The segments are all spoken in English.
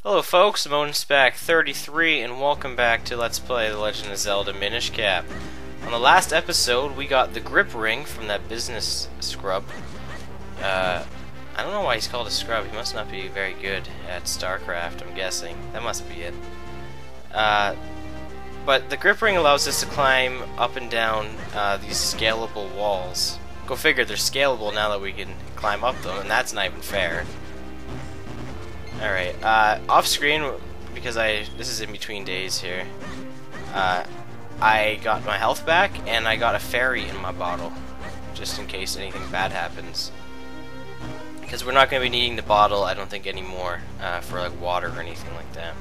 Hello folks, MoNSPAC33 and welcome back to Let's Play The Legend of Zelda Minish Cap. On the last episode we got the grip ring from that business scrub. I don't know why he's called a scrub, he must not be very good at StarCraft, I'm guessing. That must be it. But the grip ring allows us to climb up and down these scalable walls. Go figure, they're scalable now that we can climb up them, and that's not even fair. Alright, off screen, because this is in between days here, I got my health back, and I got a fairy in my bottle, just in case anything bad happens. Because we're not going to be needing the bottle, I don't think, anymore, for like water or anything like that.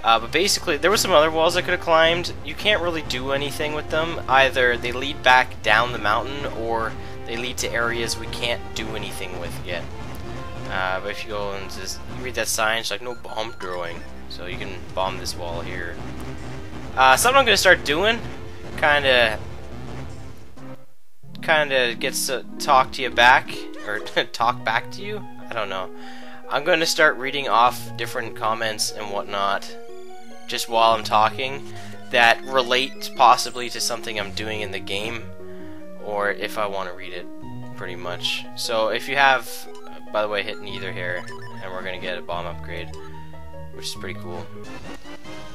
But basically, there were some other walls I could have climbed. You can't really do anything with them. Either they lead back down the mountain, or they lead to areas we can't do anything with yet. But if you go and just read that sign, it's like no bomb throwing, so you can bomb this wall here. Something I'm gonna start doing, kinda gets to talk to you back, or talk back to you. I don't know. I'm gonna start reading off different comments and whatnot, just while I'm talking, that relate possibly to something I'm doing in the game, or if I want to read it, pretty much. So if you have. By the way, hit neither here, and we're gonna get a bomb upgrade, which is pretty cool.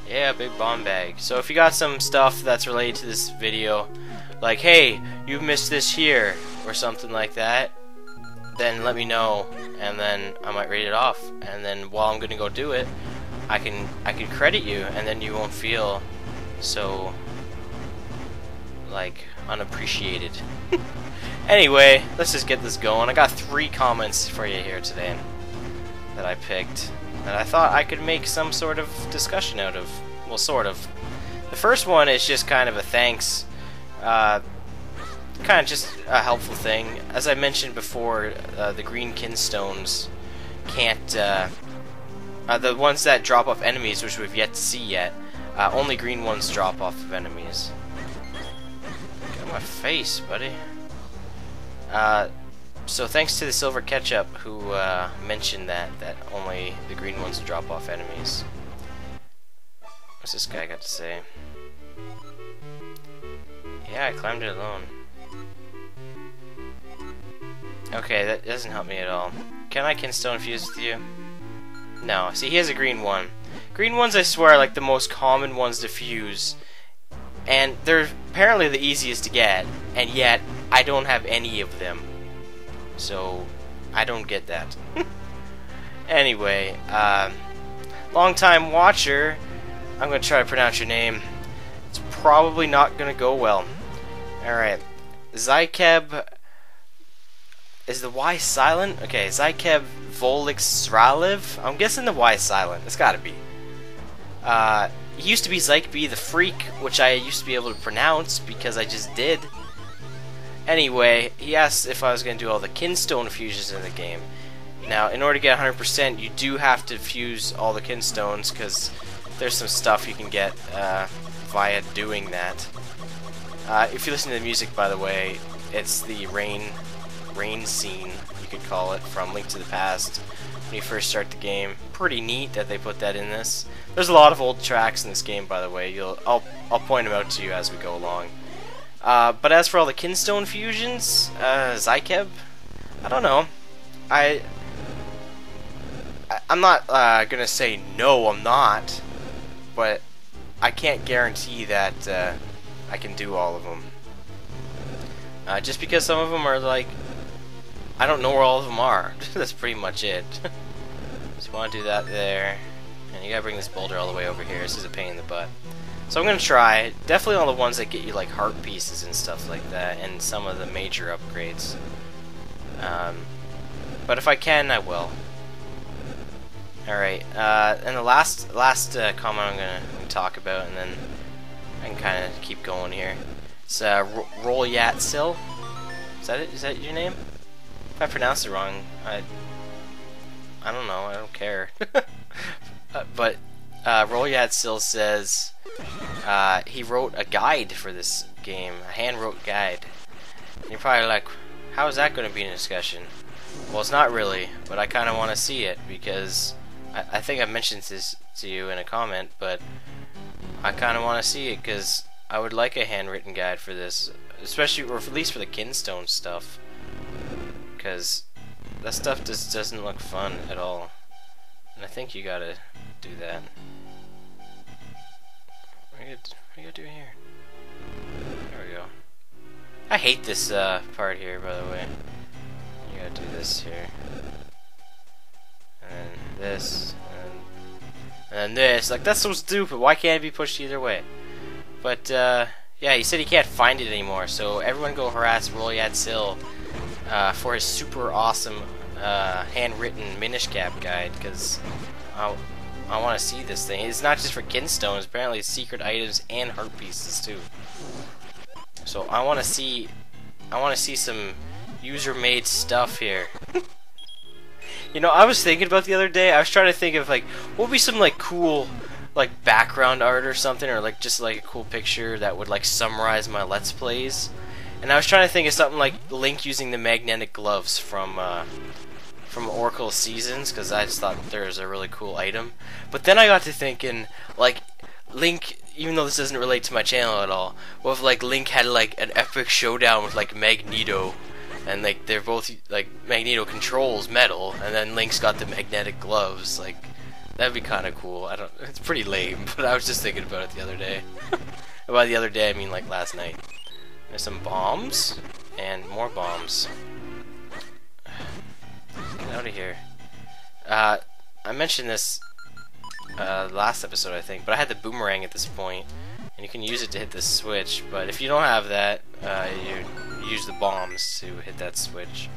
Yeah, big bomb bag. So if you got some stuff that's related to this video, like, hey, you missed this here, or something like that, then let me know, and then I might read it off. And then while I'm gonna go do it, I can credit you, and then you won't feel so like unappreciated. Anyway, let's just get this going. I got 3 comments for you here today that I picked that I thought I could make some sort of discussion out of. Well, sort of. The first one is just kind of a thanks, kind of just a helpful thing. As I mentioned before, the green kinstones can't, the ones that drop off enemies, which we've yet to see yet, only green ones drop off of enemies. Get my face, buddy. So thanks to the Silver Ketchup who mentioned that only the green ones drop off enemies. What's this guy got to say? Yeah, I climbed it alone. Okay, that doesn't help me at all. Can I kinstone fuse with you? No. See, he has a green one. Green ones, I swear, are like the most common ones to fuse. And they're apparently the easiest to get, and yet I don't have any of them. So, I don't get that. Anyway, long time watcher, I'm going to try to pronounce your name. It's probably not going to go well. Alright, Zykeb, is the Y silent? Okay, Zykeb Volixraliv? I'm guessing the Y is silent, it's gotta be. He used to be Zykeb the Freak, which I used to be able to pronounce because I just did. Anyway, he asked if I was going to do all the kinstone fusions in the game. Now, in order to get 100%, you do have to fuse all the kinstones because there's some stuff you can get via doing that. If you listen to the music, by the way, it's the rain scene, you could call it, from Link to the Past when you first start the game. Pretty neat that they put that in this. There's a lot of old tracks in this game, by the way. I'll point them out to you as we go along. But as for all the kinstone fusions, Zykeb, I don't know. I'm not gonna say no, I'm not, but I can't guarantee that I can do all of them. Just because some of them are like, I don't know where all of them are. That's pretty much it. So you want to do that there, and you gotta bring this boulder all the way over here. This is a pain in the butt. So I'm gonna try definitely all the ones that get you like heart pieces and stuff like that, and some of the major upgrades. But if I can, I will. All right, and the last comment I'm gonna talk about, and then I can kind of keep going here. It's Rolyatsil. Is that it? Is that your name? If I pronounced it wrong, I don't know. I don't care. But Rolyatsil says he wrote a guide for this game, a hand-wrote guide. And you're probably like, how is that going to be in a discussion? Well, it's not really, but I kind of want to see it because I think I mentioned this to you in a comment, but I kind of want to see it because I would like a handwritten guide for this, especially, or at least for the kinstone stuff, because that stuff just doesn't look fun at all, and I think you gotta do that. What are you gonna do here? There we go. I hate this part here, by the way. You gotta do this here. And this, and then this. Like, that's so stupid. Why can't it be pushed either way? But, yeah, he said he can't find it anymore, so everyone go harass Rolyad Sil for his super awesome handwritten Minish Cap guide, because I want to see this thing. It's not just for kinstones, apparently it's secret items and heart pieces too. So I want to see some user-made stuff here. You know, I was thinking about the other day, I was trying to think of, like, what would be some, like, cool, like, background art or something, or, like, just, like, a cool picture that would, like, summarize my Let's Plays. And I was trying to think of something like Link using the magnetic gloves from Oracle Seasons, because I just thought there was a really cool item. But then I got to thinking, like, Link, even though this doesn't relate to my channel at all, what if, like, Link had, like, an epic showdown with, like, Magneto, and, like, they're both, like, Magneto controls metal, and then Link's got the magnetic gloves. Like, that'd be kind of cool. It's pretty lame, but I was just thinking about it the other day. And by the other day, I mean, like, last night. There's some bombs, and more bombs. Get out of here. I mentioned this last episode, I think, but I had the boomerang at this point, and you can use it to hit this switch, but if you don't have that, you use the bombs to hit that switch.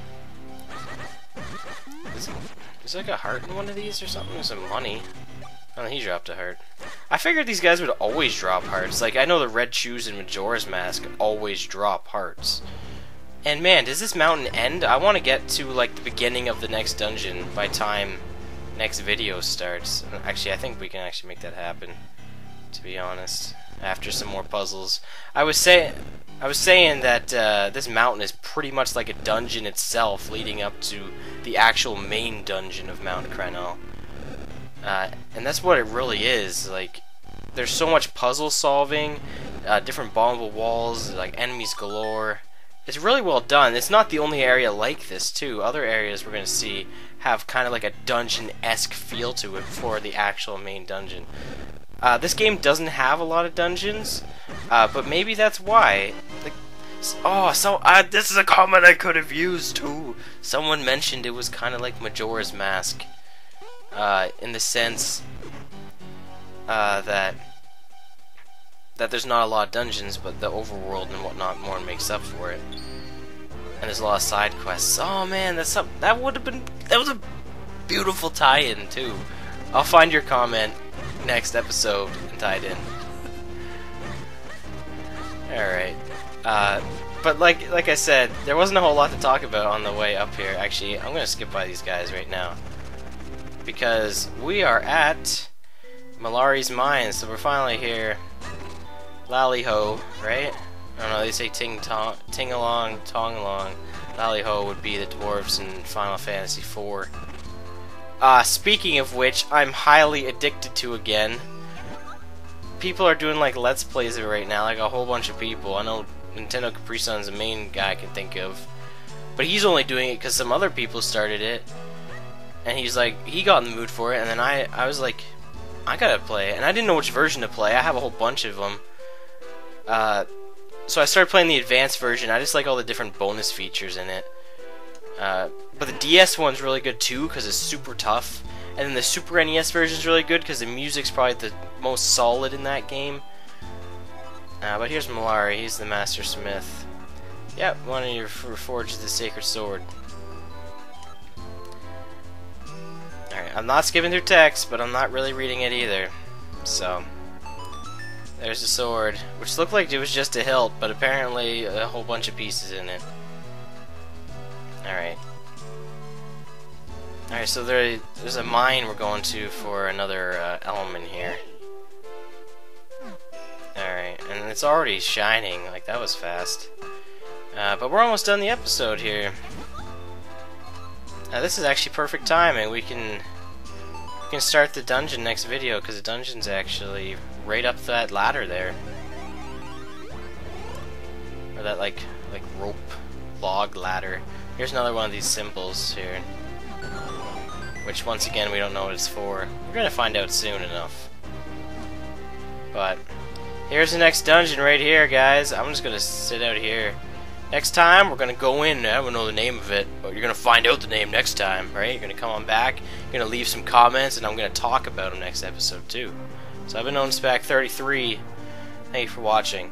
Is like a heart in one of these or something? There's some money. Oh, he dropped a heart. I figured these guys would always drop hearts. Like, I know the red shoes and Majora's Mask always drop hearts. And man, does this mountain end? I want to get to, like, the beginning of the next dungeon by time next video starts. Actually, I think we can actually make that happen, to be honest, after some more puzzles. I was saying that this mountain is pretty much like a dungeon itself, leading up to the actual main dungeon of Mount Crenel. And that's what it really is. Like, there's so much puzzle solving, different bombable walls, like enemies galore. It's really well done. It's not the only area like this, too. Other areas we're going to see have kind of like a dungeon-esque feel to it for the actual main dungeon. This game doesn't have a lot of dungeons, but maybe that's why. Like, this is a comment I could have used, too. Someone mentioned it was kind of like Majora's Mask, in the sense that there's not a lot of dungeons, but the overworld and whatnot more makes up for it. And there's a lot of side quests. Oh man, that was a beautiful tie-in too. I'll find your comment next episode and tie it in. Alright. But like I said, there wasn't a whole lot to talk about on the way up here. Actually, I'm gonna skip by these guys right now, because we are at Malari's Mine, so we're finally here. Lally-ho, right? I don't know, they say ting-along, tong-along. Lally-ho would be the dwarves in Final Fantasy IV. Speaking of which, I'm highly addicted to again. People are doing, like, Let's Plays of it right now, like a whole bunch of people. I know Nintendo Capri Sun's the main guy I can think of. But he's only doing it because some other people started it. And he's like, he got in the mood for it, and then I was like, I gotta play it. And I didn't know which version to play. I have a whole bunch of them. So I started playing the advanced version. I just like all the different bonus features in it. But the DS one's really good too, because it's super tough. And then the Super NES version's really good, because the music's probably the most solid in that game. But here's Malari. He's the Master Smith. Yep, wanted to forge the Sacred Sword. Alright, I'm not skipping through text, but I'm not really reading it either. So, there's the sword, which looked like it was just a hilt, but apparently a whole bunch of pieces in it. Alright. Alright, so there's a mine we're going to for another element here. Alright, and it's already shining, like that was fast. But we're almost done the episode here. This is actually perfect timing. We can can start the dungeon next video, because the dungeon's actually right up that ladder there. Or that like rope log ladder. Here's another one of these symbols here. Which once again we don't know what it's for. We're gonna find out soon enough. But here's the next dungeon right here, guys. I'm just gonna sit out here. Next time we're gonna go in. I don't know the name of it, but you're gonna find out the name next time, right? You're gonna come on back, you're gonna leave some comments, and I'm gonna talk about them next episode too. So I've been NonesPack 33. Thank you for watching.